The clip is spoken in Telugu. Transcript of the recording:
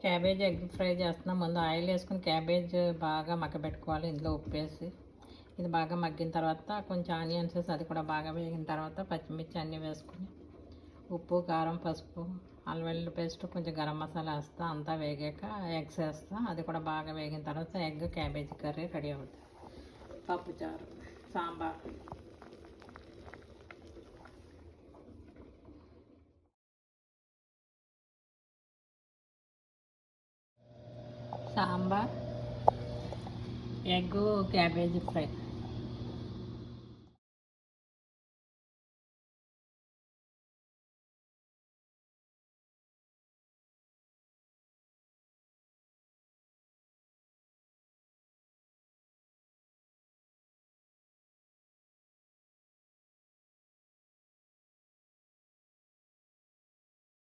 క్యాబేజ్ ఎగ్ ఫ్రై చేస్తున్నాం. ముందు ఆయిల్ వేసుకుని క్యాబేజ్ బాగా మగ్గబెట్టుకోవాలి. ఇందులో ఉప్పు వేసి ఇది బాగా మగ్గిన తర్వాత కొంచెం ఆనియన్స్ వేసి అది కూడా బాగా వేగిన తర్వాత పచ్చిమిర్చి అన్నీ వేసుకుని ఉప్పు, కారం, పసుపు, అల్లం వెల్లుల్లి పేస్ట్, కొంచెం గరం మసాలా వేస్తా. అంతా వేగాక ఎగ్స్ వేస్తా. అది కూడా బాగా వేగిన తర్వాత ఎగ్ క్యాబేజీ కర్రీ రెడీ అవుతుంది. పప్పుచారు, sambar. Sambar, egg cabbage fry.